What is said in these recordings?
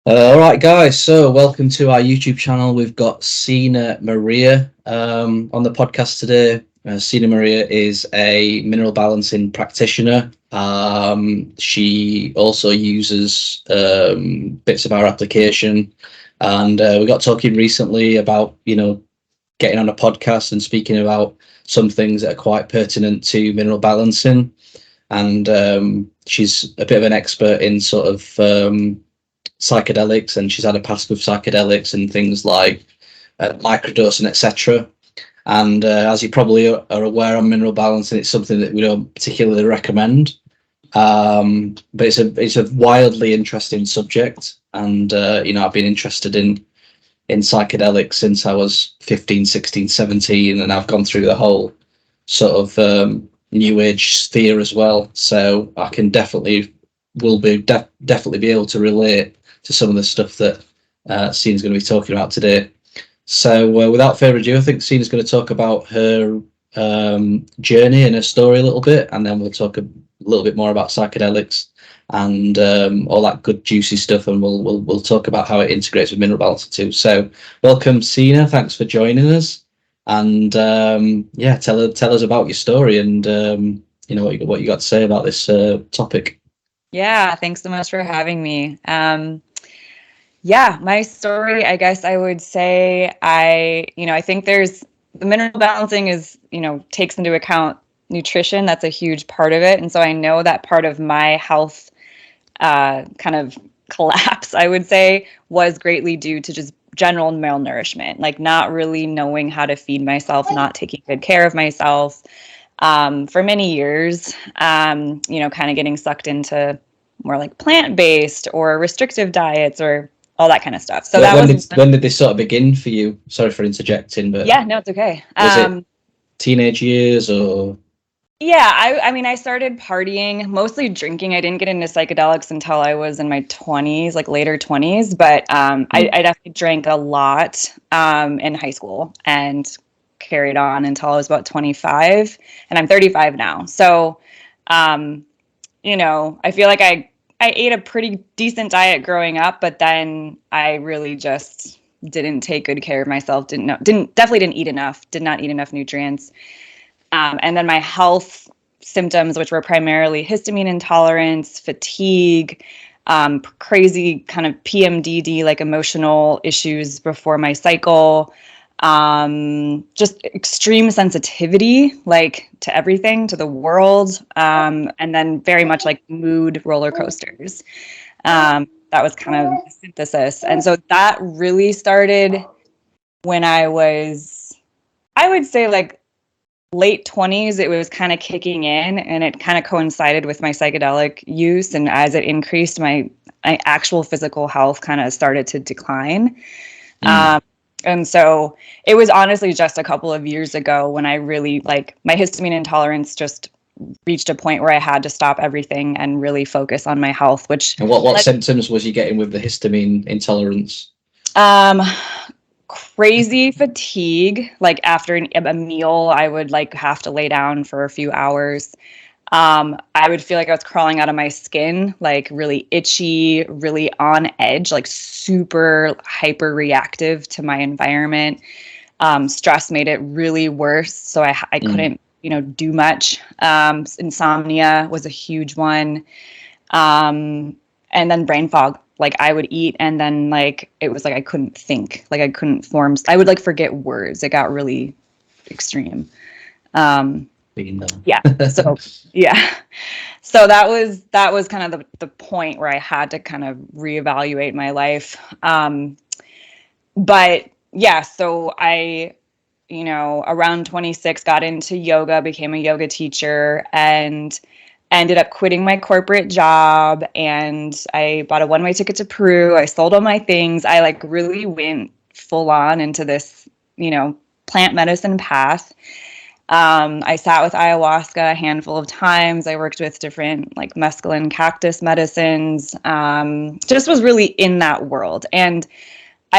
All right, guys. So, welcome to our YouTube channel. We've got Sena Maria on the podcast today. Sena Maria is a mineral balancing practitioner. She also uses bits of our application, and we got talking recently about getting on a podcast and speaking about some things that are quite pertinent to mineral balancing. And she's a bit of an expert in sort of psychedelics, and she's had a past with psychedelics and things like microdosing, etc. And as you probably are aware on mineral balancing, it's something that we don't particularly recommend. But it's a wildly interesting subject, and I've been interested in psychedelics since I was 15, 16, 17, and I've gone through the whole sort of new age sphere as well. So I can definitely be able to relate to some of the stuff that Sena's going to be talking about today. So without further ado, I think Sena's going to talk about her journey and her story a little bit, and then we'll talk a little bit more about psychedelics and all that good juicy stuff, and we'll talk about how it integrates with mineral balancing too. So welcome, Sena. Thanks for joining us, and tell us about your story and what you got to say about this topic. Yeah, thanks so much for having me. My story, I guess I would say I think there's the mineral balancing is, takes into account nutrition. That's a huge part of it. And so I know that part of my health kind of collapse, I would say, was greatly due to just general malnourishment, like not really knowing how to feed myself, not taking good care of myself for many years, kind of getting sucked into more like plant-based or restrictive diets or all that kind of stuff. So when did this sort of begin for you? Sorry for interjecting, but yeah, no, it's okay. Was it teenage years or? Yeah, I started partying, mostly drinking. I didn't get into psychedelics until I was in my 20s, like later 20s, but I definitely drank a lot in high school and carried on until I was about 25, and I'm 35 now. So, I feel like I ate a pretty decent diet growing up, but then I really just didn't take good care of myself. Definitely didn't eat enough. Did not eat enough nutrients. And then my health symptoms, which were primarily histamine intolerance, fatigue, crazy kind of PMDD, like emotional issues before my cycle, just extreme sensitivity, like to everything, to the world, and then very much like mood roller coasters. That was kind of the synthesis. And so that really started when I would say like late 20s. It was kind of kicking in, and it kind of coincided with my psychedelic use. And as it increased, my actual physical health kind of started to decline. And so it was honestly just a couple of years ago when I really, like, my histamine intolerance just reached a point where I had to stop everything and really focus on my health. And what symptoms was you getting with the histamine intolerance? Crazy fatigue. Like after a meal, I would like have to lay down for a few hours. I would feel like I was crawling out of my skin, like really itchy, really on edge, like super hyper reactive to my environment. Stress made it really worse. So I couldn't, do much. Insomnia was a huge one. And then brain fog. Like I would eat and then like, it was like I couldn't think, like I couldn't form. I would like forget words. It got really extreme. Yeah. So yeah. So that was kind of the point where I had to kind of reevaluate my life. But yeah, so I, around 26 got into yoga, became a yoga teacher, and ended up quitting my corporate job. And I bought a one-way ticket to Peru. I sold all my things. I like really went full on into this, plant medicine path. I sat with ayahuasca a handful of times. I worked with different like mescaline cactus medicines. Just was really in that world. And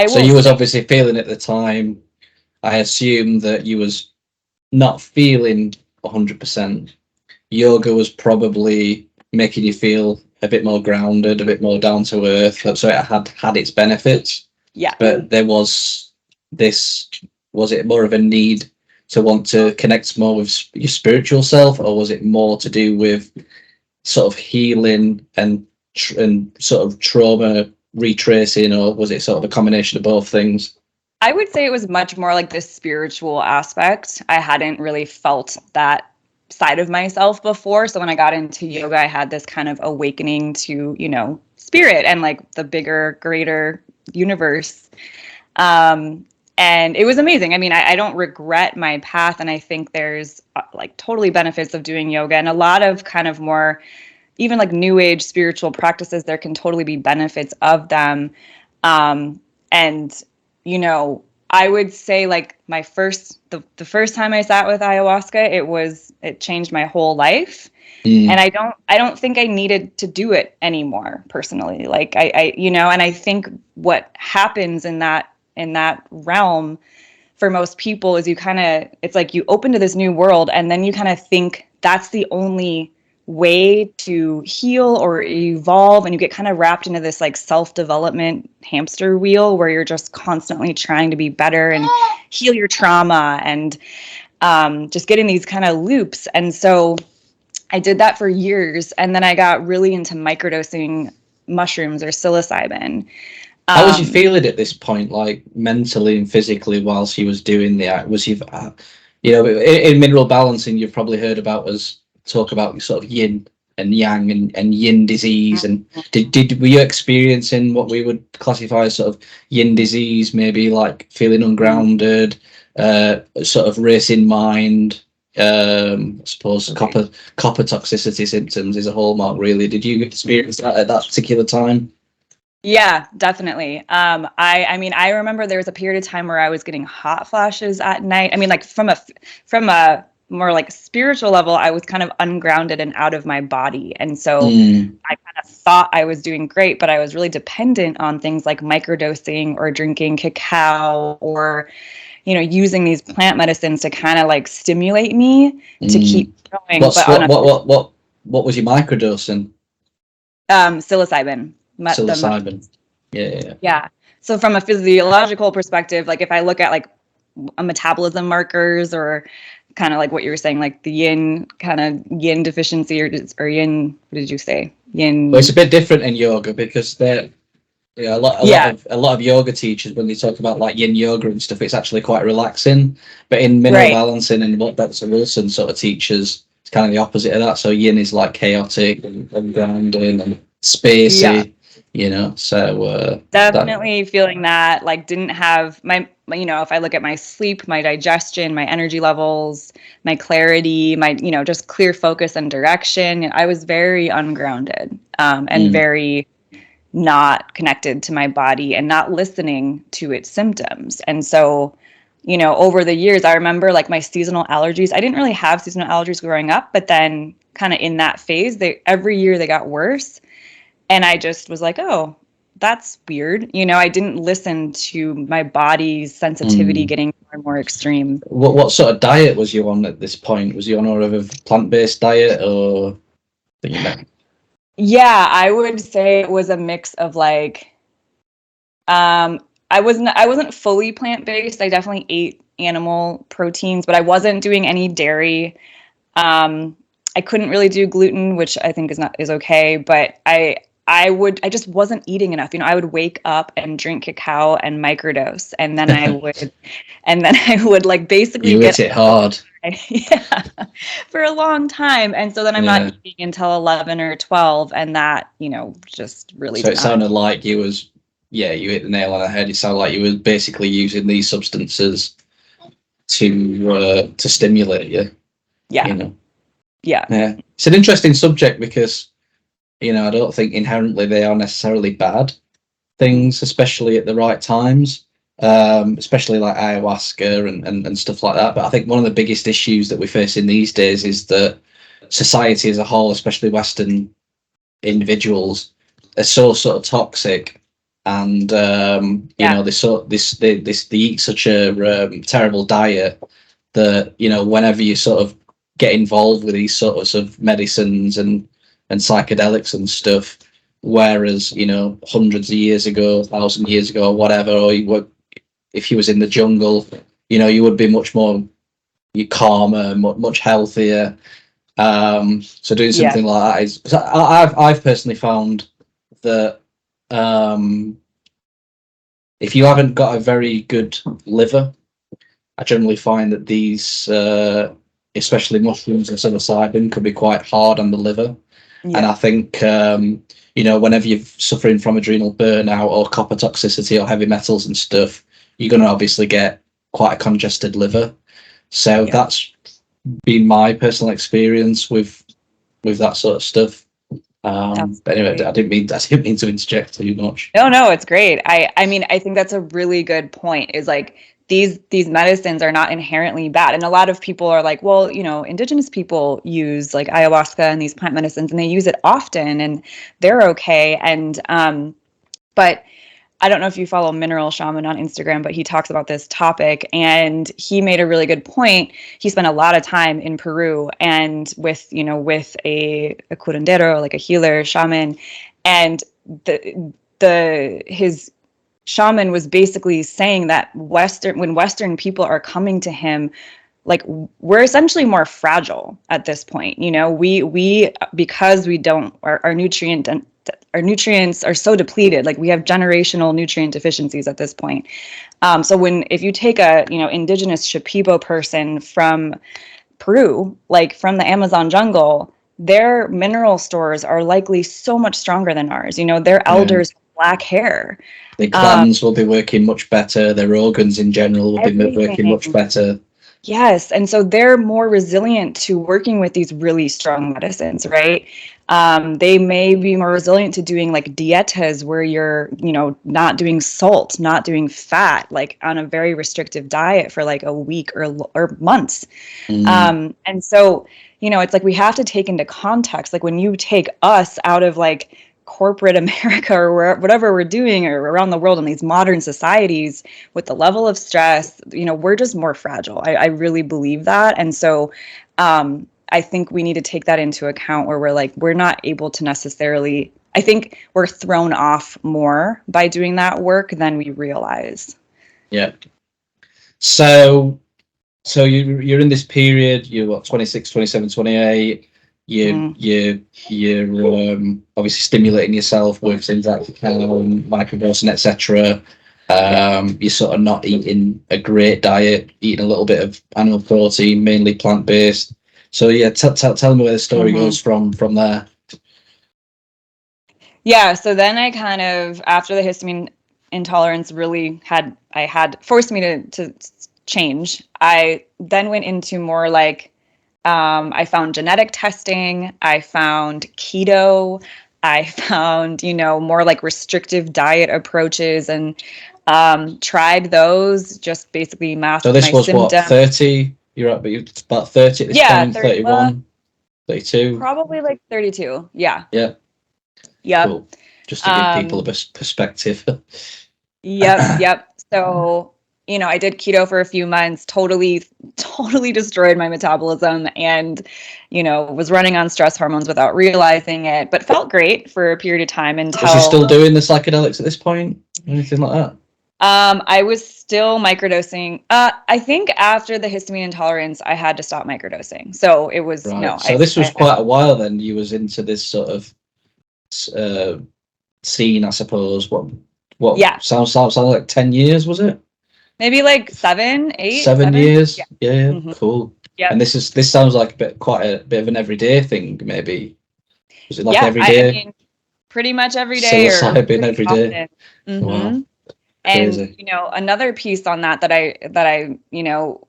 So you was obviously feeling at the time, I assume that you was not feeling 100%. Yoga was probably making you feel a bit more grounded, a bit more down to earth. So it had its benefits. Yeah. But there was this, was it more of a need to want to connect more with your spiritual self, or was it more to do with sort of healing and sort of trauma retracing, or was it sort of a combination of both things? I would say it was much more like this spiritual aspect. I hadn't really felt that side of myself before. So when I got into yoga, I had this kind of awakening to, spirit and like the bigger, greater universe. And it was amazing. I mean, I don't regret my path. And I think there's like totally benefits of doing yoga, and a lot of kind of more, even like new age spiritual practices, there can totally be benefits of them. And I would say like the first time I sat with ayahuasca, it changed my whole life. And I don't think I needed to do it anymore personally. Like and I think what happens in that realm for most people is it's like you open to this new world, and then you kind of think that's the only way to heal or evolve, and you get kind of wrapped into this like self-development hamster wheel where you're just constantly trying to be better and heal your trauma, and just getting these kind of loops. And so I did that for years, and then I got really into microdosing mushrooms or psilocybin. How was you feeling at this point, like mentally and physically, whilst you was doing that? Was you, in mineral balancing, you've probably heard about us talk about sort of yin and yang and yin disease, and were you experiencing what we would classify as sort of yin disease, maybe like feeling ungrounded, sort of racing mind? I suppose copper toxicity symptoms is a hallmark, really. Did you experience that at that particular time? Yeah, definitely. I mean, I remember there was a period of time where I was getting hot flashes at night. I mean, like from a more like spiritual level, I was kind of ungrounded and out of my body. And so I kind of thought I was doing great, but I was really dependent on things like microdosing or drinking cacao, or, using these plant medicines to kind of like stimulate me to keep going. What was your microdosing? Psilocybin. Psilocybin. Yeah. So from a physiological perspective, like if I look at like a metabolism markers, or kind of like what you were saying, like the yin deficiency, or yin, what did you say? Yin. Well, it's a bit different in yoga, because a lot of yoga teachers, when they talk about like yin yoga and stuff, it's actually quite relaxing. But in mineral balancing and what Dr. Wilson sort of teaches, it's kind of the opposite of that. So yin is like chaotic and grounding and spacey. So definitely feeling that, like, didn't have my if I look at my sleep, my digestion, my energy levels, my clarity, my just clear focus and direction, I was very ungrounded, and very not connected to my body and not listening to its symptoms. And so over the years, I remember like my seasonal allergies. I didn't really have seasonal allergies growing up, but then kind of in that phase, every year they got worse. And I just was like, oh, that's weird. I didn't listen to my body's sensitivity getting more and more extreme. What sort of diet was you on at this point? Was you on a plant-based diet, or? Yeah, I would say it was a mix of like, I wasn't fully plant-based. I definitely ate animal proteins, but I wasn't doing any dairy. I couldn't really do gluten, which I think is okay, but I just wasn't eating enough. I would wake up and drink cacao and microdose, and then I would like basically get it hard. For a long time. And so then I'm not eating until 11 or 12, and that, just really. So it sounded like you hit the nail on the head. It sounded like you were basically using these substances to stimulate you. Yeah. Yeah. It's an interesting subject, because I don't think inherently they are necessarily bad things, especially at the right times, especially like ayahuasca and stuff like that. But I think one of the biggest issues that we face in these days is that society as a whole, especially Western individuals, are so sort of toxic, and they eat such a terrible diet that whenever you sort of get involved with these sorts of medicines and and psychedelics and stuff. Whereas, you know, hundreds of years ago, 1,000 years ago, or whatever, or if you was in the jungle, you know, you would be much more calmer, much healthier. So doing something like that is, I've personally found that if you haven't got a very good liver, I generally find that these, especially mushrooms and psilocybin, could be quite hard on the liver. And I think, you know, whenever you're suffering from adrenal burnout or copper toxicity or heavy metals and stuff, you're going to obviously get quite a congested liver. So that's been my personal experience with that sort of stuff. But anyway, I didn't mean to interject too much. No, it's great. I mean, I think that's a really good point, is like these medicines are not inherently bad. And a lot of people are like, well, you know, indigenous people use like ayahuasca and these plant medicines, and they use it often and they're okay. And but I don't know if you follow Mineral Shaman on Instagram, but he talks about this topic, and he made a really good point. He spent a lot of time in Peru and with a curandero, like a healer, shaman, and his shaman was basically saying that when Western people are coming to him, like, we're essentially more fragile at this point. You know, we because we don't, our nutrients are so depleted, like we have generational nutrient deficiencies at this point. So if you take a, you know, indigenous Shipibo person from Peru, like from the Amazon jungle, their mineral stores are likely so much stronger than ours. You know, their elders have black hair. Their glands will be working much better. Their organs in general will be working much better. Yes. And so they're more resilient to working with these really strong medicines, right? They may be more resilient to doing like dietas where you're, you know, not doing salt, not doing fat, like on a very restrictive diet for like a week or months. And so, you know, it's like we have to take into context, like when you take us out of like corporate America or whatever we're doing or around the world in these modern societies with the level of stress, you know, we're just more fragile. I really believe that. And so I think we need to take that into account, where we're not able to necessarily, I think we're thrown off more by doing that work than we realize. Yeah. So you're in this period, you're what, 26, 27, 28. You're obviously stimulating yourself with things like microdosing, etc. You're sort of not eating a great diet, eating a little bit of animal protein, mainly plant-based. So yeah, tell me where the story goes from there. Yeah, so then I kind of, after the histamine intolerance really had forced me to change, I then went into more like, I found genetic testing, I found keto, I found, you know, more like restrictive diet approaches, and tried those, just basically masked my symptoms. So this was what, 30? You're about 30 at this point, 31, 32? Probably like 32, yeah. Yeah. Yep. Cool. Just to give people a perspective. Yep. So, you know, I did keto for a few months, totally destroyed my metabolism, and, you know, was running on stress hormones without realizing it, but felt great for a period of time until... Was you still doing the psychedelics at this point? Anything like that? I was still microdosing. I think after the histamine intolerance, I had to stop microdosing. So it was, right. So this was quite a while then. You was into this sort of scene, I suppose. What? Yeah. Sounds like 10 years, was it? Maybe like 7 years. Yeah. Mm-hmm. Cool. Yeah. And this sounds like quite a bit of an everyday thing, maybe. Was it like every day? I mean, pretty much every day. Psilocybin every day. Mm-hmm. Wow. And crazy. You know, another piece on that I, you know,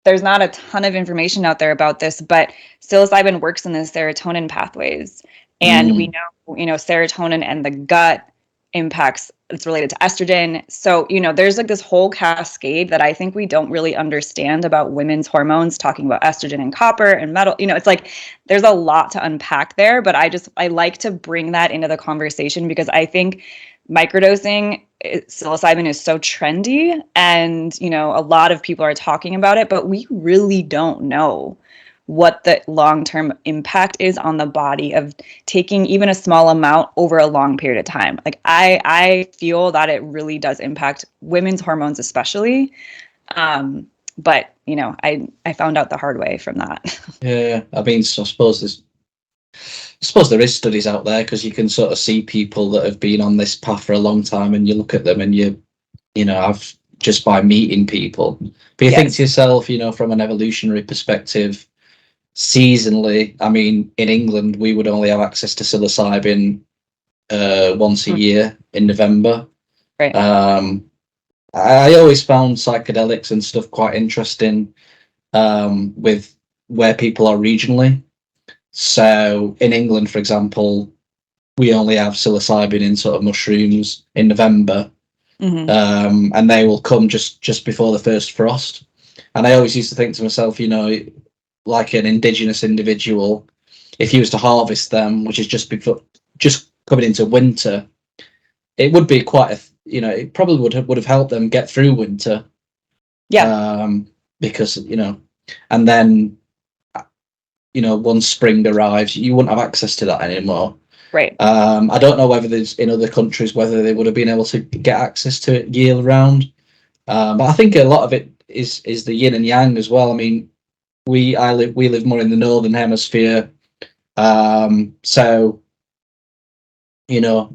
there's not a ton of information out there about this, but psilocybin works in the serotonin pathways. And we know, you know, serotonin and the gut impacts, it's related to estrogen. So, you know, there's like this whole cascade that I think we don't really understand about women's hormones, talking about estrogen and copper and metal. You know, it's like there's a lot to unpack there, but I like to bring that into the conversation because I think microdosing psilocybin is so trendy, and, you know, a lot of people are talking about it, but we really don't know what the long-term impact is on the body of taking even a small amount over a long period of time. Like I feel that it really does impact women's hormones especially. But I found out the hard way from that. Yeah, I mean, so I suppose there is studies out there, because you can sort of see people that have been on this path for a long time, and you look at them and I've just by meeting people. But you Yes. think to yourself, from an evolutionary perspective, seasonally, I mean, in England, we would only have access to psilocybin once a year in November. Right. I always found psychedelics and stuff quite interesting, with where people are regionally. So in England, for example, we only have psilocybin in sort of mushrooms in November, and they will come just before the first frost. And I always used to think to myself, like an indigenous individual, if he was to harvest them, which is just coming into winter, it would be it probably would have helped them get through winter. Yeah. Because and then once spring arrives, you wouldn't have access to that anymore. Right. I don't know whether there's in other countries whether they would have been able to get access to it year round. But I think a lot of it is the yin and yang as well. I mean, we live more in the northern hemisphere, so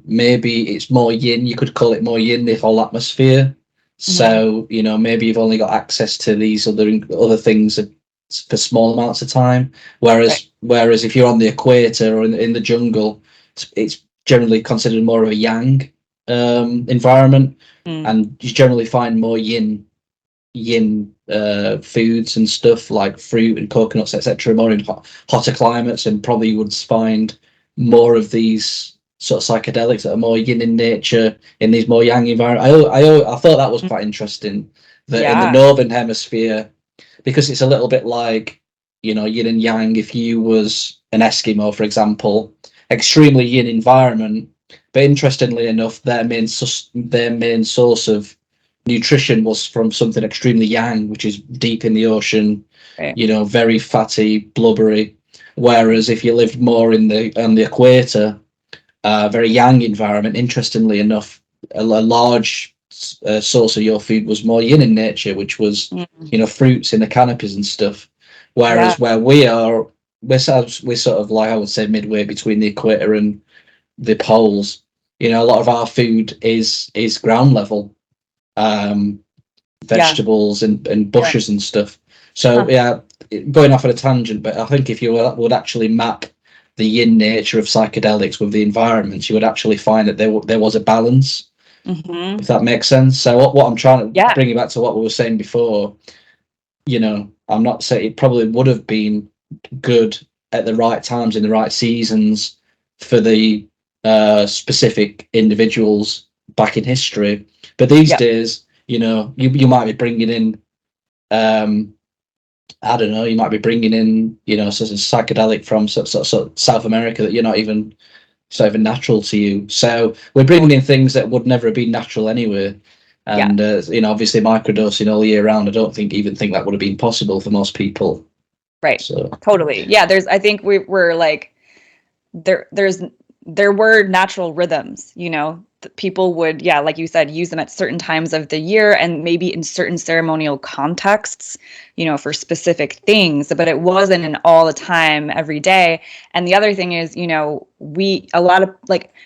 maybe it's more yin. You could call it more yin, the whole atmosphere. So maybe you've only got access to these other things for small amounts of time. Whereas if you're on the equator or in the jungle, it's generally considered more of a yang environment, and you generally find more yin foods and stuff like fruit and coconuts, etc. More in hotter climates, and probably would find more of these sort of psychedelics that are more yin in nature in these more yang environments. I thought that was quite interesting, that in the northern hemisphere, because it's a little bit like yin and yang. If you was an Eskimo, for example, extremely yin environment, but interestingly enough, their main source of nutrition was from something extremely yang, which is deep in the ocean, right. Very fatty, blubbery. Whereas if you lived more on the equator, very yang environment, interestingly enough, a large source of your food was more yin in nature, which was fruits in the canopies and stuff. Whereas where we are, we're sort of like, I would say, midway between the equator and the poles. A lot of our food is ground level, vegetables and bushes and stuff. So going off on a tangent, but I think if you would actually map the yin nature of psychedelics with the environments, you would actually find that there was a balance, if that makes sense. So what I'm trying to bring you back to what we were saying before, I'm not saying it probably would have been good at the right times in the right seasons for the specific individuals back in history, but these days, you might be bringing in I don't know, you might be bringing in sort of psychedelic from sort of South America that you're not even natural to you. So we're bringing in things that would never have been natural anyway. And obviously microdosing all year round, I don't think that would have been possible for most people. Right. So totally. Yeah. I think we're like, there were natural rhythms, people would, like you said, use them at certain times of the year and maybe in certain ceremonial contexts, for specific things, but it wasn't an all the time every day. And the other thing is, a lot of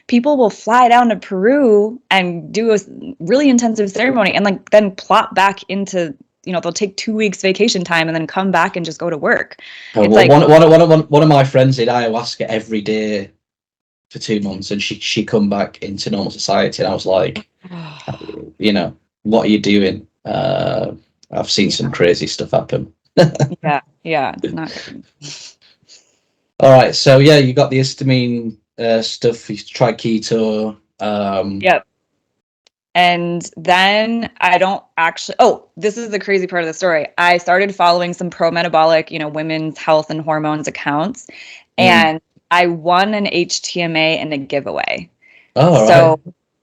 people will fly down to Peru and do a really intensive ceremony and then plop back into, they'll take 2 weeks vacation time and then come back and just go to work. One of my friends did ayahuasca every day for 2 months, and she come back into normal society, and I was like, what are you doing? I've seen some crazy stuff happen. Yeah, not good. All right, so you got the histamine stuff. You tried keto. Yep. And then I don't actually, this is the crazy part of the story. I started following some pro-metabolic, women's health and hormones accounts, and I won an HTMA in a giveaway. Oh, so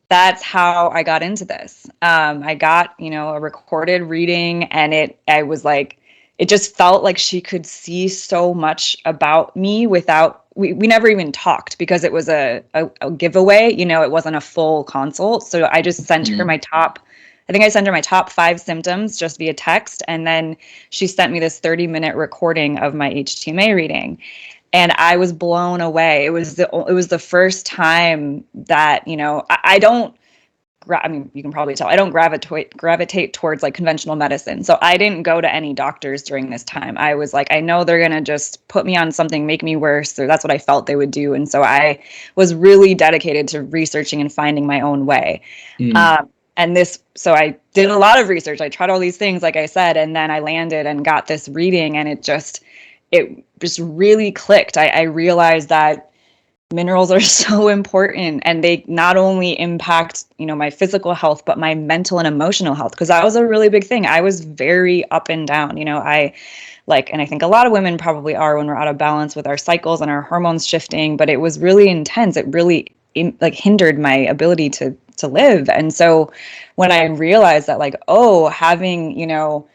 that's how I got into this. I got, a recorded reading, and I was like, it just felt like she could see so much about me without, we never even talked because it was a giveaway, you know, it wasn't a full consult. So I just sent her I think I sent her my top 5 symptoms just via text. And then she sent me this 30-minute recording of my HTMA reading. And I was blown away. It was the first time that, you know, I don't, I mean, you can probably tell I don't gravitate towards like conventional medicine. So I didn't go to any doctors during this time. I was like, I know they're going to just put me on something, make me worse. Or that's what I felt they would do. And so I was really dedicated to researching and finding my own way. So I did a lot of research. I tried all these things, like I said, and then I landed and got this reading, and it just really clicked. I realized that minerals are so important, and they not only impact, you know, my physical health, but my mental and emotional health, because that was a really big thing. I was very up and down, you know, and I think a lot of women probably are when we're out of balance with our cycles and our hormones shifting, but it was really intense. It really hindered my ability to live. And so when I realized that, like, oh, having, you know,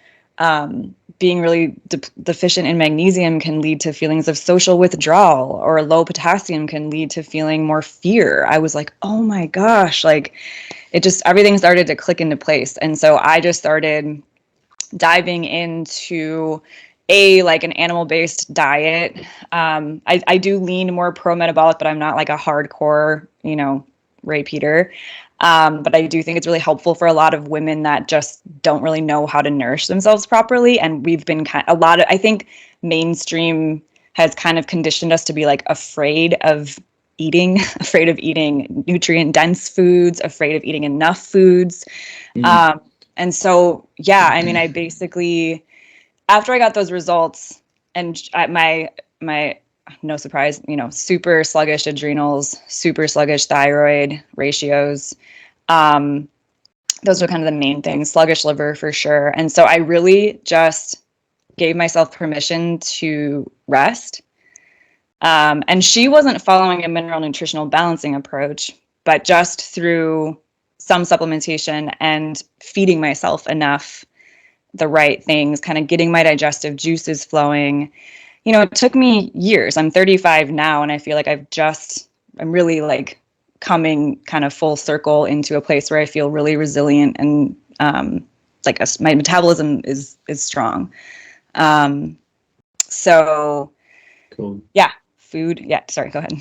being really deficient in magnesium can lead to feelings of social withdrawal, or low potassium can lead to feeling more fear. I was like, oh my gosh, like everything started to click into place. And so I just started diving into like an animal-based diet. I do lean more pro-metabolic, but I'm not like a hardcore, you know, Ray Peter. But I do think it's really helpful for a lot of women that just don't really know how to nourish themselves properly. And we've been I think mainstream has kind of conditioned us to be like afraid of eating nutrient dense foods, afraid of eating enough foods. And so, yeah, I mean, I basically, after I got those results and my no surprise, you know, super sluggish adrenals, super sluggish thyroid ratios. Those are kind of the main things, sluggish liver for sure. And so I really just gave myself permission to rest. And she wasn't following a mineral nutritional balancing approach, but just through some supplementation and feeding myself enough the right things, kind of getting my digestive juices flowing. You know, it took me years. I'm 35 now, and I feel like I'm really like coming kind of full circle into a place where I feel really resilient, and my metabolism is strong. So Cool. Yeah, food. Yeah, sorry, go ahead.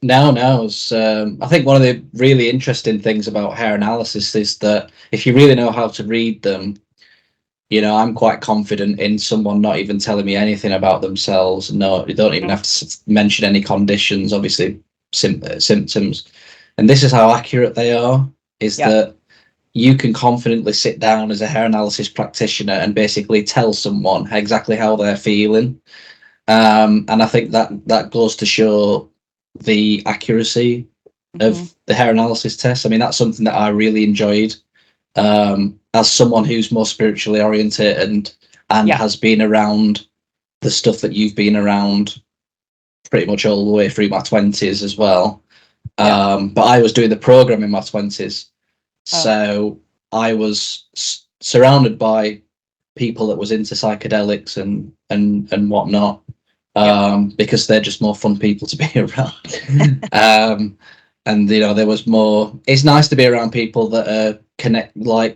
No, I think one of the really interesting things about hair analysis is that if you really know how to read them, you know, I'm quite confident in someone not even telling me anything about themselves. No, you don't even have to mention any conditions, obviously symptoms. And this is how accurate they are, that you can confidently sit down as a hair analysis practitioner and basically tell someone exactly how they're feeling. And I think that goes to show the accuracy of the hair analysis test. I mean, that's something that I really enjoyed. As someone who's more spiritually oriented and has been around the stuff that you've been around pretty much all the way through my 20s as well. But I was doing the program in my 20s. So I was surrounded by people that was into psychedelics and whatnot, because they're just more fun people to be around. And, you know, there was more, it's nice to be around people that are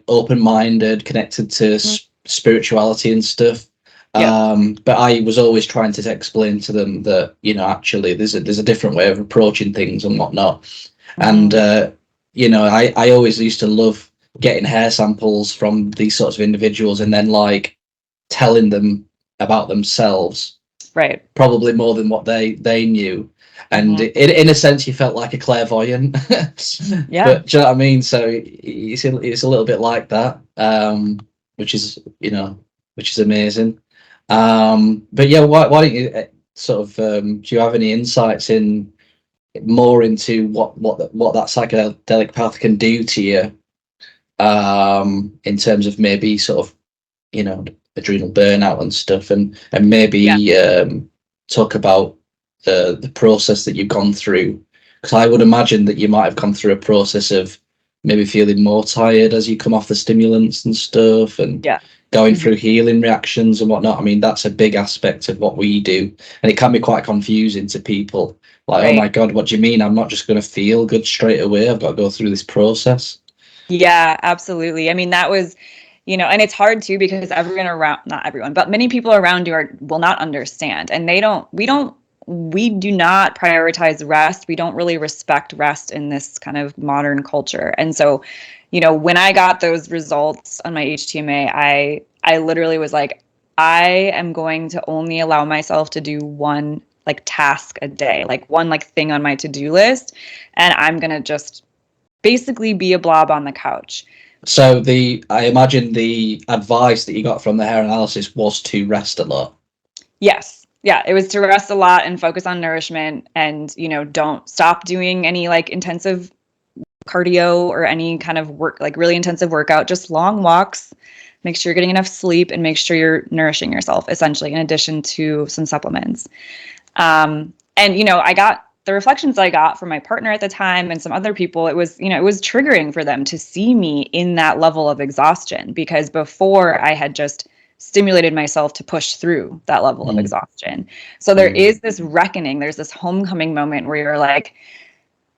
open-minded, connected to spirituality and stuff. But I was always trying to explain to them that, you know, actually there's a different way of approaching things and whatnot. And, you know, I always used to love getting hair samples from these sorts of individuals and then like telling them about themselves. Right. Probably more than what they knew. And in a sense, you felt like a clairvoyant. But do you know what I mean? So it's a little bit like that, which is amazing. But yeah, why don't you sort of do you have any insights more into what that psychedelic path can do to you, in terms of maybe sort of, you know, adrenal burnout and stuff, and maybe talk about the process that you've gone through, because I would imagine that you might have gone through a process of maybe feeling more tired as you come off the stimulants and stuff, and going through healing reactions and whatnot. I mean, that's a big aspect of what we do, and it can be quite confusing to people. Like, oh my God, what do you mean? I'm not just going to feel good straight away. I've got to go through this process. Yeah, absolutely. I mean, that was, and it's hard too, because everyone around, not everyone, but many people around you will not understand. And we do not prioritize rest. We don't really respect rest in this kind of modern culture. And so, when I got those results on my HTMA, I literally was like, I am going to only allow myself to do one like task a day, like one like thing on my to-do list. And I'm going to just basically be a blob on the couch. So I imagine the advice that you got from the hair analysis was to rest a lot. Yes. Yeah, it was to rest a lot and focus on nourishment, and, don't stop doing any like intensive cardio or any kind of work, like really intensive workout, just long walks. Make sure you're getting enough sleep and make sure you're nourishing yourself, essentially, in addition to some supplements. And, I got the reflections I got from my partner at the time and some other people. It was, it was triggering for them to see me in that level of exhaustion, because before I had just stimulated myself to push through that level of exhaustion. So there is this reckoning, there's this homecoming moment where you're like,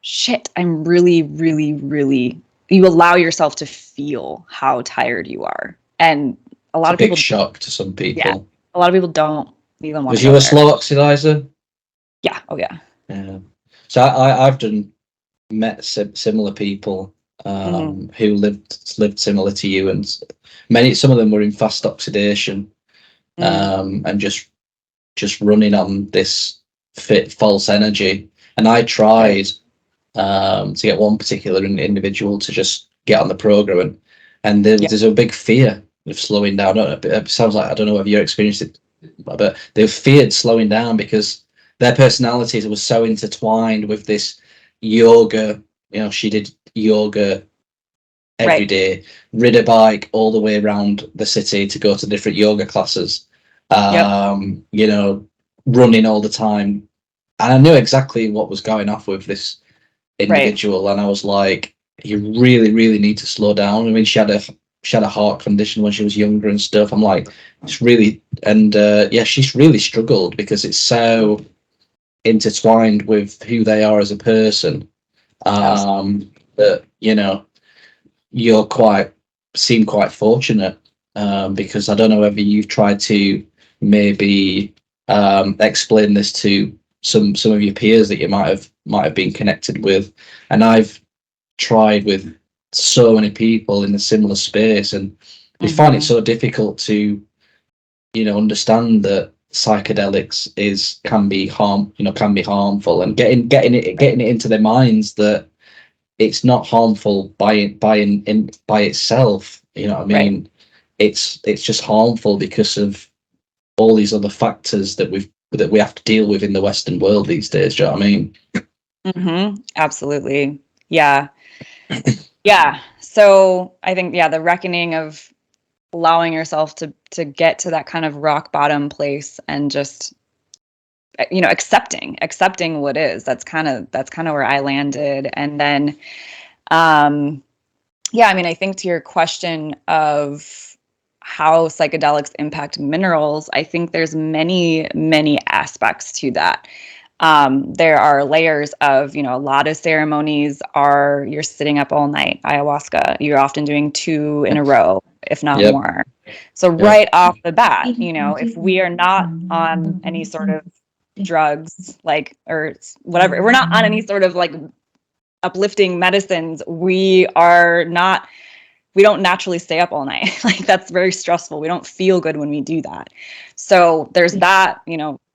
shit, I'm really, really, really, you allow yourself to feel how tired you are. And a lot of people, big shock to some people. Yeah, a lot of people don't even want to. Was you a slow oxidizer? Yeah. Oh yeah. Yeah. So I've met similar people who lived similar to you, and some of them were in fast oxidation, and just running on this false energy. And I tried to get one particular individual to just get on the program, and there's a big fear of slowing down. It sounds like, I don't know if you experienced it, but they feared slowing down because their personalities were so intertwined with this yoga. She did yoga every day, rid a bike all the way around the city to go to different yoga classes, running all the time. And I knew exactly what was going off with this individual. And I was like, you really, really need to slow down. I mean, she had a heart condition when she was younger and stuff. I'm like, it's really, and she's really struggled because it's so intertwined with who they are as a person, that you seem quite fortunate, because I don't know whether you've tried to maybe explain this to some of your peers that you might have been connected with, and I've tried with so many people in a similar space, and they find it so difficult to understand that psychedelics can be harmful, and getting it into their minds that it's not harmful by itself. You know what I mean? It's just harmful because of all these other factors that we have to deal with in the Western world these days. Do you know what I mean? Absolutely. Yeah. Yeah. So I think, the reckoning of allowing yourself to get to that kind of rock bottom place and just, accepting what is. That's kind of where I landed. And then, I mean, I think to your question of how psychedelics impact minerals, I think there's many, many aspects to that. There are layers of, a lot of ceremonies are you're sitting up all night. Ayahuasca, you're often doing 2 in a row, if not more. So right off the bat, if we are not on any sort of drugs, or whatever, we're not on any sort of uplifting medicines, we don't naturally stay up all night. That's very stressful. We don't feel good when we do that. So there's that,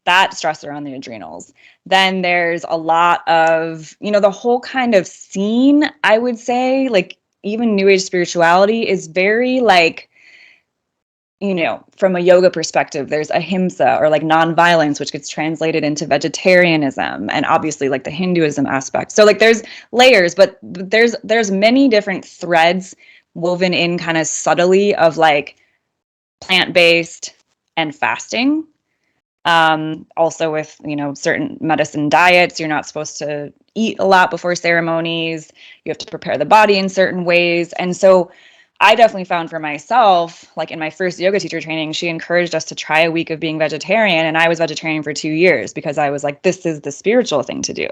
that stressor on the adrenals. Then there's a lot of, the whole kind of scene, I would say, even New Age spirituality is very from a yoga perspective, there's ahimsa, or nonviolence, which gets translated into vegetarianism, and obviously the Hinduism aspect. So there's layers, but there's many different threads woven in kind of subtly of plant-based and fasting. Also with, certain medicine diets, you're not supposed to eat a lot before ceremonies. You have to prepare the body in certain ways. And so I definitely found for myself, like in my first yoga teacher training, she encouraged us to try a week of being vegetarian. And I was vegetarian for 2 years because I was like, this is the spiritual thing to do.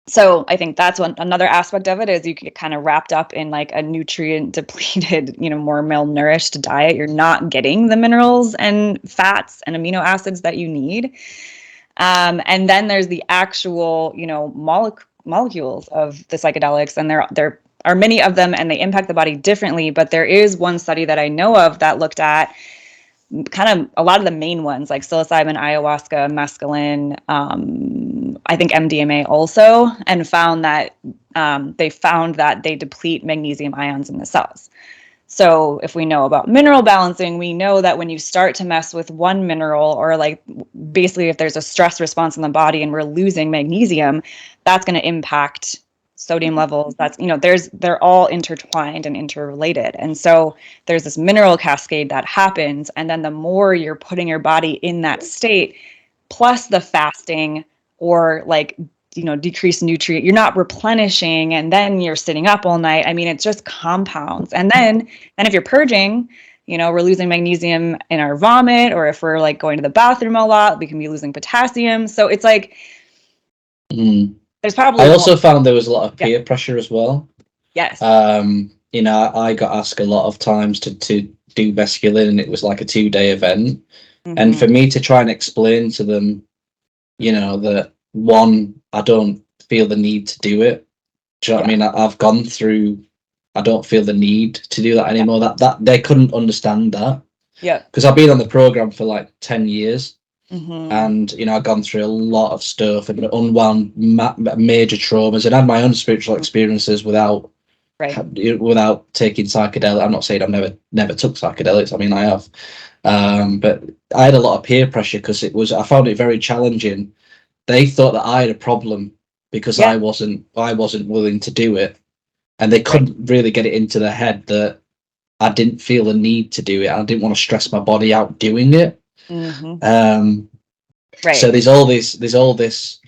So I think that's another aspect of it is you get kind of wrapped up in like a nutrient depleted, more malnourished diet. You're not getting the minerals and fats and amino acids that you need. And then there's the actual, molecules of the psychedelics, and there are many of them, and they impact the body differently. But there is one study that I know of that looked at kind of a lot of the main ones like psilocybin, ayahuasca, mescaline, I think MDMA also, and found that they deplete magnesium ions in the cells. So if we know about mineral balancing, we know that when you start to mess with one mineral, or like basically if there's a stress response in the body and we're losing magnesium, that's going to impact sodium levels. That's, they're all intertwined and interrelated. And so there's this mineral cascade that happens. And then the more you're putting your body in that state, plus the fasting or like, decreased nutrient, you're not replenishing, and then you're sitting up all night. I mean, it just compounds. And then if you're purging, we're losing magnesium in our vomit, or if we're like going to the bathroom a lot, we can be losing potassium. So it's like, there's probably I also found there was a lot of peer pressure as well. Yes. I got asked a lot of times to do mescaline, and it was like a 2-day event. And for me to try and explain to them, that one, I don't feel the need to do it. Do you know what I mean? I've gone through, I don't feel the need to do that anymore. That they couldn't understand that. Yeah. Because I've been on the program for like 10 years. And I've gone through a lot of stuff and unwound major traumas, and had my own spiritual experiences without taking psychedelics. I'm not saying I've never took psychedelics. I mean, I have, but I had a lot of peer pressure because I found it very challenging. They thought that I had a problem because I wasn't willing to do it, and they couldn't really get it into their head that I didn't feel the need to do it. I didn't want to stress my body out doing it. So there's all this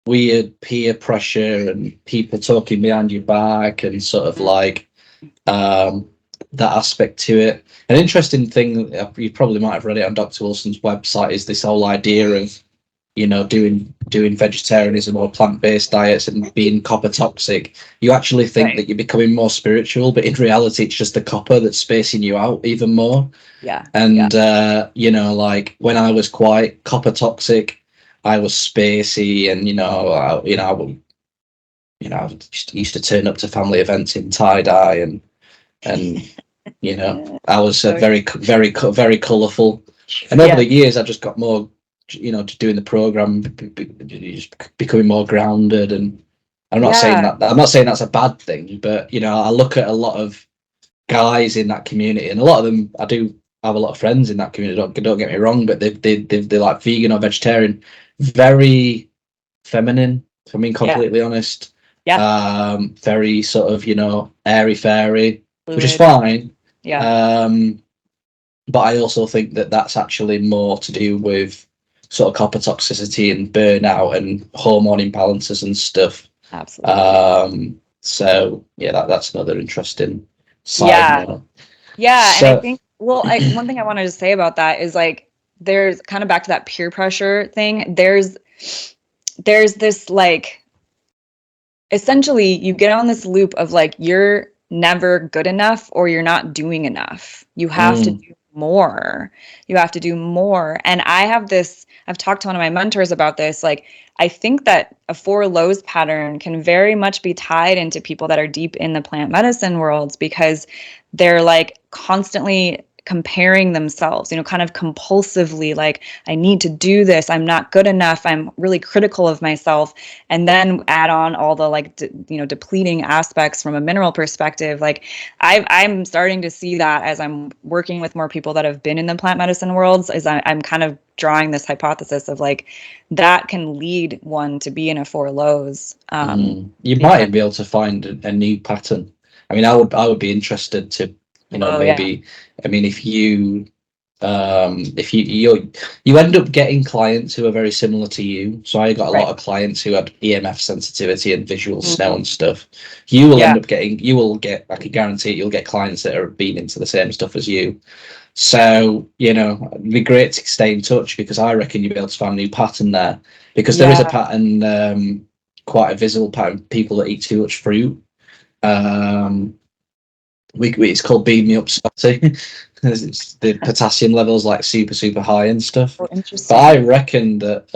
weird peer pressure and people talking behind your back and sort of like that aspect to it. An interesting thing, you probably might have read it on Dr. Wilson's website, is this whole idea of doing vegetarianism or plant-based diets and being copper toxic. You actually think that you're becoming more spiritual, but in reality it's just the copper that's spacing you out even more. And like when I was quite copper toxic, I was spacey, and I used to turn up to family events in tie-dye, and I was very colourful. And over the years I just got more, doing the program, just becoming more grounded. And I'm not saying that's a bad thing, but I look at a lot of guys in that community, and a lot of them, I do have a lot of friends in that community, don't get me wrong, but they're like vegan or vegetarian, very feminine, if I'm being completely honest. Very sort of airy fairy, which is fine. But I also think that that's actually more to do with sort of copper toxicity and burnout and hormone imbalances and stuff. Absolutely. So that's another interesting side. And I think one thing I wanted to say about that is like there's kind of back to that peer pressure thing. There's this like, essentially you get on this loop of like you're never good enough or you're not doing enough. You have to do more. You have to do more. And I've talked to one of my mentors about this. Like, I think that a 4 lows pattern can very much be tied into people that are deep in the plant medicine worlds, because they're like constantly comparing themselves, kind of compulsively, like, I need to do this. I'm not good enough. I'm really critical of myself. And then add on all the like, depleting aspects from a mineral perspective. Like I'm starting to see that as I'm working with more people that have been in the plant medicine worlds, is I'm kind of drawing this hypothesis of like, that can lead one to be in a 4 lows. You might be able to find a new pattern. I mean, I would be interested to, maybe, I mean, if you, If you end up getting clients who are very similar to you. So I got a lot of clients who had EMF sensitivity and visual snow and stuff. You will end up getting, I can guarantee it, you'll get clients that are been into the same stuff as you. So, it'd be great to stay in touch, because I reckon you'll be able to find a new pattern there, because there is a pattern, quite a visible pattern, people that eat too much fruit. It's called Beam Me Up Spotty. The potassium levels like super high and stuff. Oh, interesting. But I reckon that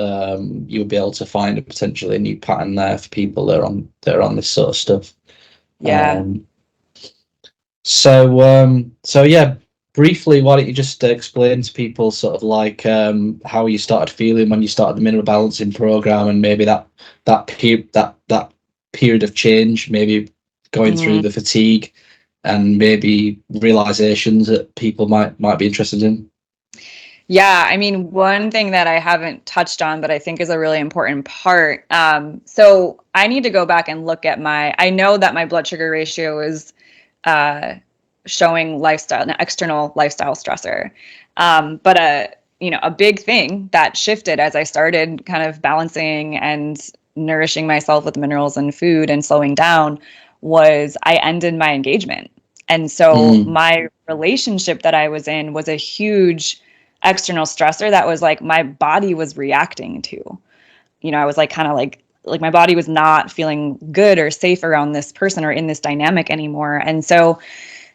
you'll be able to find a potentially new pattern there for people that are on this sort of stuff. Yeah. So yeah, briefly, why don't you just explain to people sort of like how you started feeling when you started the mineral balancing program, and maybe that period of change, maybe going through the fatigue, and maybe realizations that people might be interested in. Yeah, I mean, one thing that I haven't touched on, but I think is a really important part. So I need to go back and look at I know that my blood sugar ratio is showing an external lifestyle stressor. But a big thing that shifted as I started kind of balancing and nourishing myself with minerals and food and slowing down was I ended my engagement. And so my relationship that I was in was a huge external stressor that was like my body was reacting to. I was like kind of like my body was not feeling good or safe around this person or in this dynamic anymore. And so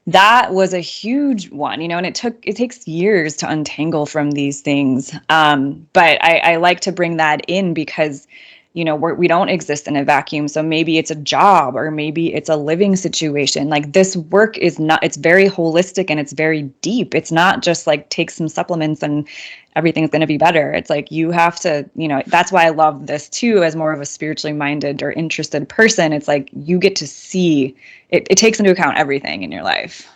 that was a huge one, and it takes years to untangle from these things. But I like to bring that in because we don't exist in a vacuum. So maybe it's a job, or maybe it's a living situation. Like, this work it's very holistic and it's very deep. It's not just like take some supplements and everything's going to be better. It's like you have to, that's why I love this too, as more of a spiritually minded or interested person. It's like you get to see it takes into account everything in your life.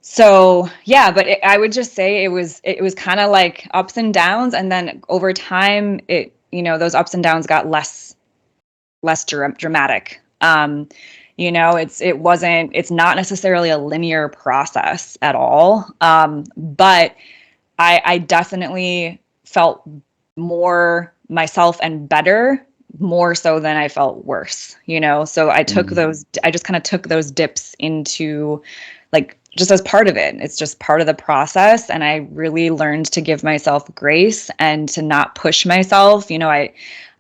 So yeah, but I would just say it was kind of like ups and downs. And then over time, those ups and downs got less dramatic. It's not necessarily a linear process at all. But I definitely felt more myself and better, more so than I felt worse, so I just kind of took those dips into like, just as part of it. It's just part of the process. And I really learned to give myself grace and to not push myself. I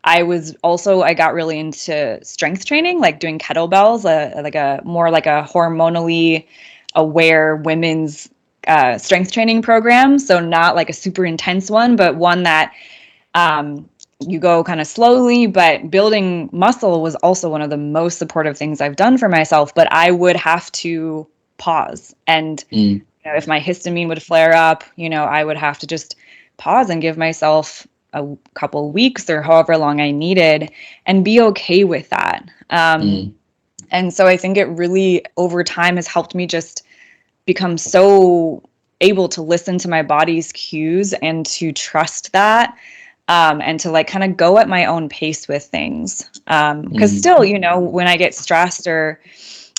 got really into strength training, like doing kettlebells, like a hormonally aware women's strength training program. So not like a super intense one, but one that you go kind of slowly. But building muscle was also one of the most supportive things I've done for myself. But I would have to pause, and if my histamine would flare up, I would have to just pause and give myself a couple weeks or however long I needed, and be okay with that. And so I think it really over time has helped me just become so able to listen to my body's cues and to trust that, and to like kind of go at my own pace with things. Because still, when I get stressed, or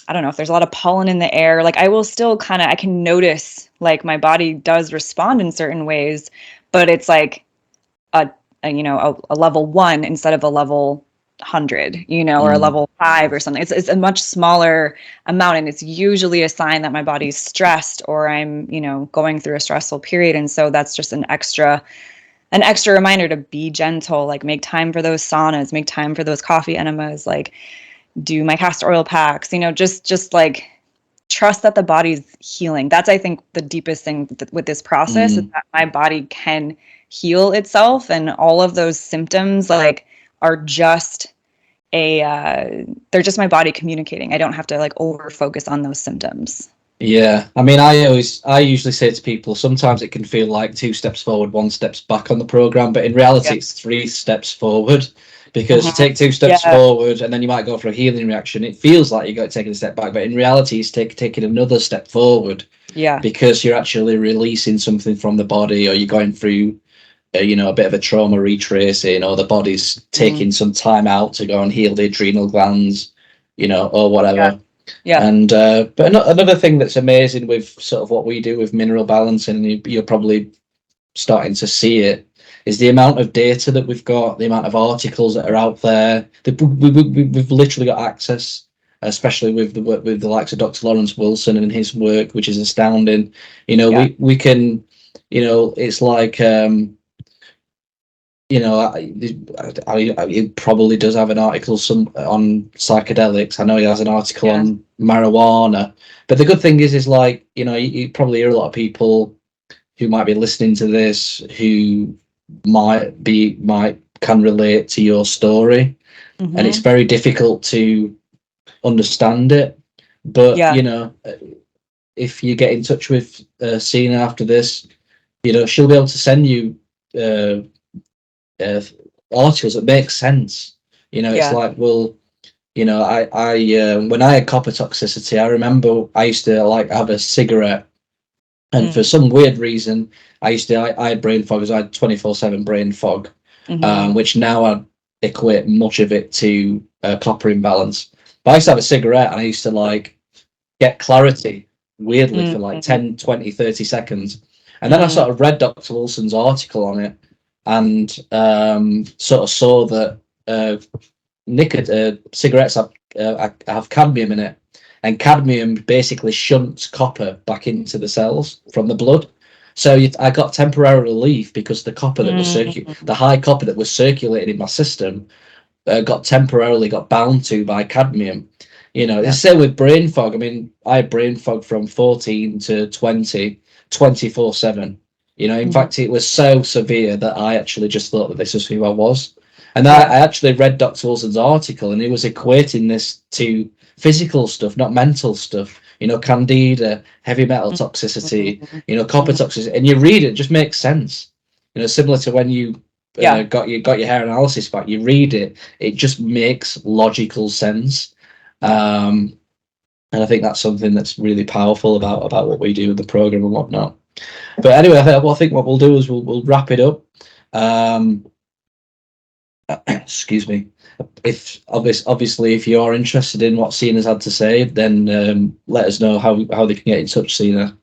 I don't know, if there's a lot of pollen in the air, like I will still I can notice like my body does respond in certain ways, but it's like a level 1 instead of a level 100, or a level 5 or something. It's a much smaller amount, and it's usually a sign that my body's stressed, or I'm, going through a stressful period. And so that's just an extra reminder to be gentle, like make time for those saunas, make time for those coffee enemas, like do my castor oil packs, just like trust that the body's healing. That's, I think, the deepest thing with this process is that my body can heal itself, and all of those symptoms like are just they're just my body communicating. I don't have to like over focus on those symptoms. Yeah, I mean, I usually say to people, sometimes it can feel like 2 steps forward, 1 steps back on the program, but in reality, it's 3 steps forward. Because you take 2 steps forward, and then you might go for a healing reaction. It feels like you're taking a step back, but in reality, it's taking another step forward. Yeah. Because you're actually releasing something from the body, or you're going through, a bit of a trauma retracing, or the body's taking some time out to go and heal the adrenal glands, or whatever. Yeah. And but another thing that's amazing with sort of what we do with mineral balancing, and you're probably starting to see it, is the amount of data that we've got, the amount of articles that are out there. We've literally got access, especially with the work with the likes of Dr. Lawrence Wilson and his work, which is astounding. You know, we can, you know, it's like you know, he probably does have an article on psychedelics. I know he has an article on marijuana. But the good thing is like, you know, you probably hear a lot of people who might be listening to this who can relate to your story, and it's very difficult to understand it. But you know, if you get in touch with Sena after this, you know, she'll be able to send you articles that make sense. You know, it's like, well, you know, I when I had copper toxicity, I remember I used to like have a cigarette, and for some weird reason, I had brain fog, because I had 24/7 brain fog, which now I equate much of it to copper imbalance. But I used to have a cigarette, and I used to like get clarity weirdly for like 10, 20, 30 seconds. And then I sort of read Dr. Wilson's article on it, and sort of saw that cigarettes have cadmium in it, and cadmium basically shunts copper back into the cells from the blood. So I got temporary relief because the copper that was the high copper that was circulating in my system got bound to by cadmium. You know, it's same with brain fog. I mean, I had brain fog from 14 to 20, 24/7. You know, in fact, it was so severe that I actually just thought that this was who I was. And I actually read Dr. Wilson's article, and he was equating this to physical stuff, not mental stuff. You know, candida, heavy metal toxicity, you know, copper toxicity. And you read it, just makes sense. You know, similar to when you got your hair analysis back, you read it, it just makes logical sense. And I think that's something that's really powerful about what we do with the program and whatnot. But anyway, I think what we'll do is we'll wrap it up. Excuse me. If obviously if you are interested in what Sena's had to say, then let us know how they can get in touch, Sena.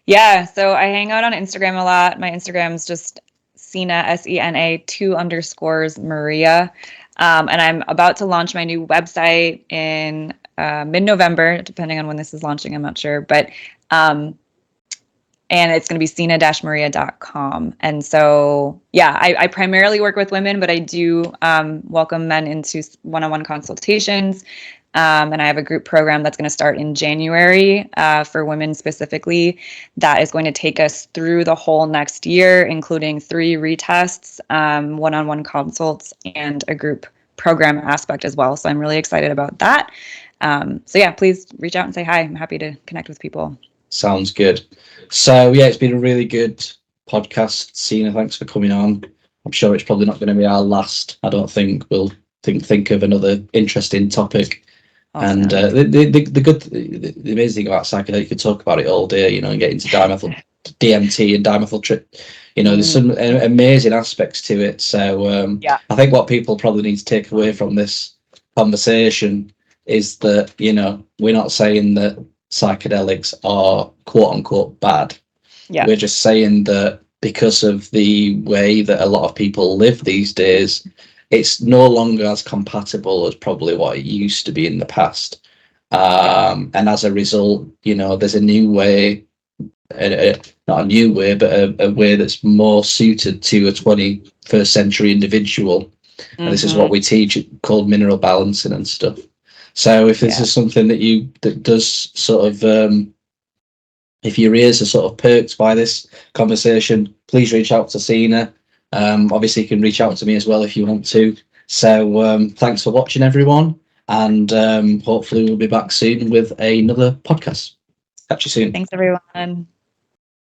Yeah, so I hang out on Instagram a lot. My Instagram is just Sena, SENA 2_Maria. And I'm about to launch my new website in mid-November, depending on when this is launching, I'm not sure. But and it's going to be Sena-Maria.com. And so, yeah, I primarily work with women, but I do welcome men into one-on-one consultations. And I have a group program that's going to start in January for women specifically. That is going to take us through the whole next year, including 3 retests, one-on-one consults, and a group program aspect as well. So I'm really excited about that. So yeah, please reach out and say hi. I'm happy to connect with people. Sounds good. So yeah, it's been a really good podcast, Sena. Thanks for coming on. I'm sure it's probably not going to be our last. I don't think we'll think of another interesting topic. Awesome. And the amazing thing about psychedelics, you could talk about it all day, you know, and get into DMT and dimethyltryptamine. You know, there's some amazing aspects to it. So I think what people probably need to take away from this conversation is that, you know, we're not saying that psychedelics are quote unquote bad. We're just saying that because of the way that a lot of people live these days, it's no longer as compatible as probably what it used to be in the past. And as a result, you know, there's a new way, not a new way, but a way that's more suited to a 21st century individual. And this is what we teach, called mineral balancing and stuff. So if this is something that does sort of, if your ears are sort of perked by this conversation, please reach out to Sena. Obviously you can reach out to me as well if you want to. So thanks for watching, everyone, and hopefully we'll be back soon with another podcast. Catch you soon. Thanks, everyone.